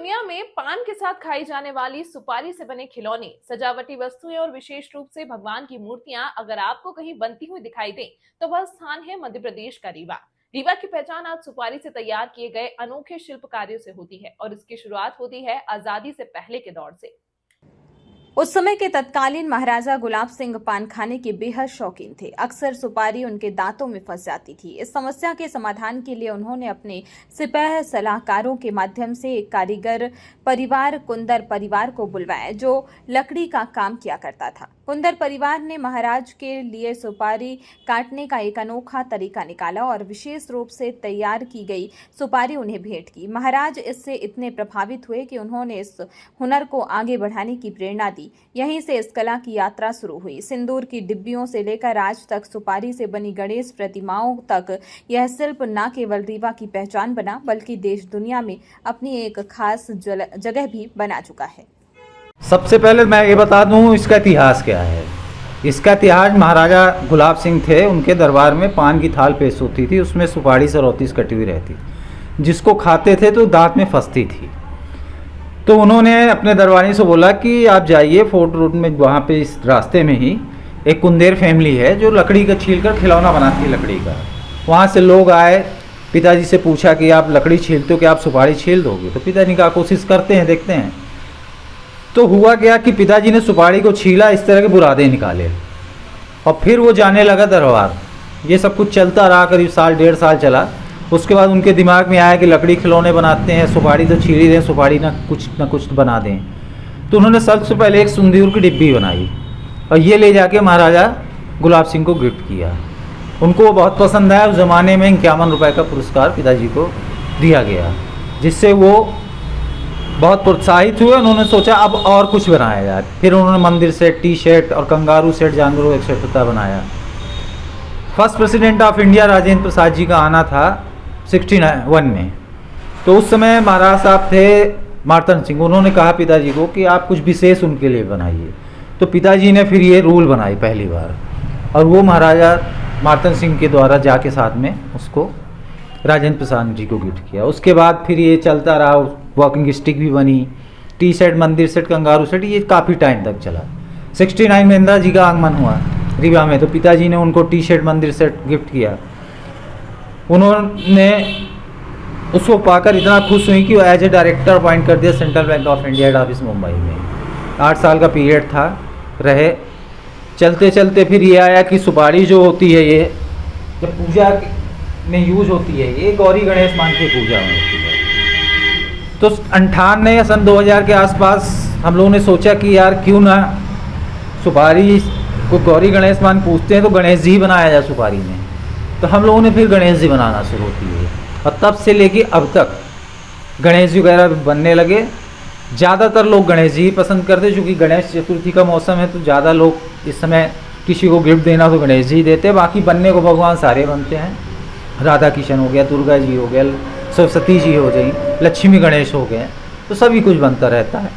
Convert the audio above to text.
दुनिया में पान के साथ खाई जाने वाली सुपारी से बने खिलौने, सजावटी वस्तुएं और विशेष रूप से भगवान की मूर्तियां अगर आपको कहीं बनती हुई दिखाई दें, तो वह स्थान है मध्य प्रदेश का रीवा। रीवा की पहचान आज सुपारी से तैयार किए गए अनोखे शिल्प कार्यों से होती है और इसकी शुरुआत होती है आजादी से पहले के दौर से। उस समय के तत्कालीन महाराजा गुलाब सिंह पान खाने के बेहद शौकीन थे। अक्सर सुपारी उनके दांतों में फंस जाती थी। इस समस्या के समाधान के लिए उन्होंने अपने सिपह सलाहकारों के माध्यम से एक कारीगर परिवार कुंदर परिवार को बुलवाया, जो लकड़ी का काम किया करता था। कुंदर परिवार ने महाराज के लिए सुपारी काटने का एक अनोखा तरीका निकाला और विशेष रूप से तैयार की गई सुपारी उन्हें भेंट की। महाराज इससे इतने प्रभावित हुए कि उन्होंने इस हुनर को आगे बढ़ाने की प्रेरणा दी। यहीं से इस कला की यात्रा शुरू हुई। सिंदूर की डिब्बियों से लेकर आज तक सुपारी से बनी गणेश प्रतिमाओं तक यह शिल्प न केवल रीवा की पहचान बना, बल्कि देश दुनिया में अपनी एक खास जगह भी बना चुका है। सबसे पहले मैं ये बता दूं इसका इतिहास क्या है। इसका इतिहास महाराजा गुलाब सिंह थे, उनके दरबार में पान की थाल पेश होती थी, उसमें सुपारी सरौतीस कटी हुई रहती, जिसको खाते थे तो दांत में फंसती थी। तो उन्होंने अपने दरबारी से बोला कि आप जाइए फोर्ट रोड में, वहाँ पे इस रास्ते में ही एक कुंदेर फैमिली है जो लकड़ी का छील कर खिलौना बनाती है लकड़ी का। वहाँ से लोग आए, पिताजी से पूछा कि आप लकड़ी छीलते हो, कि आप सुपारी छील दोगे? तो पिताजी ने कहा कोशिश करते हैं, देखते हैं। तो हुआ क्या कि पिताजी ने सुपारी को छीला, इस तरह के बुरादे निकाले और फिर वो जाने लगा दरबार। ये सब कुछ चलता रहा, करीब साल डेढ़ साल चला। उसके बाद उनके दिमाग में आया कि लकड़ी खिलौने बनाते हैं, सुपारी तो छील ही दें, सुपारी ना कुछ बना दें। तो उन्होंने सबसे पहले एक सिंदूर की डिब्बी बनाई और ये ले जाके महाराजा गुलाब सिंह को गिफ्ट किया। उनको वो बहुत पसंद आया। उस ज़माने में 51 रुपये का पुरस्कार पिताजी को दिया गया, जिससे वो बहुत प्रोत्साहित हुए। उन्होंने सोचा अब और कुछ बनाया जाए। फिर उन्होंने मंदिर सेट, टी शर्ट और कंगारू सेट, जानवरों एक सेट होता बनाया। First president of India Rajendra Prasad ji का आना था 61 में। तो उस समय महाराज साहब थे मार्तन सिंह। उन्होंने कहा पिताजी को कि आप कुछ विशेष उनके लिए बनाइए। तो पिताजी ने फिर ये रूल बनाई पहली बार, और वो महाराजा मार्तन सिंह के द्वारा जाके साथ में उसको राजेंद्र प्रसाद जी को गिफ्ट किया। उसके बाद फिर ये चलता रहा। वॉकिंग स्टिक भी बनी, टी शर्ट, मंदिर सेट, कंगारू सेट, ये काफ़ी टाइम तक चला। 69 में इंदिरा जी का आगमन हुआ रीवा में, तो पिताजी ने उनको टी शर्ट, मंदिर सेट गिफ्ट किया। उन्होंने उसको पाकर इतना खुश हुई कि वो एज ए डायरेक्टर अपॉइंट कर दिया central bank of India head office Mumbai में। 8 साल का पीरियड था, रहे। चलते चलते फिर ये आया कि सुपारी जो होती है, ये जब पूजा में यूज होती है, ये गौरी गणेश मान की पूजा में होती है। तो 98 या सन 2000 के आसपास हम लोगों ने सोचा कि यार क्यों ना सुपारी को गौरी गणेश मान पूछते हैं तो गणेश जी बनाया जाए सुपारी में। तो हम लोगों ने फिर गणेश जी बनाना शुरू किए और तब से लेके अब तक गणेश जी वगैरह बनने लगे। ज़्यादातर लोग गणेश जी पसंद करते, क्योंकि गणेश चतुर्थी का मौसम है, तो ज़्यादा लोग इस समय किसी को गिफ्ट देना तो गणेश जी देते हैं। बाकी बनने को भगवान सारे बनते हैं। राधा कृष्ण हो गया, दुर्गा जी हो गया, सरस्वती जी हो गई, लक्ष्मी गणेश हो गए, तो सभी कुछ बनता रहता है।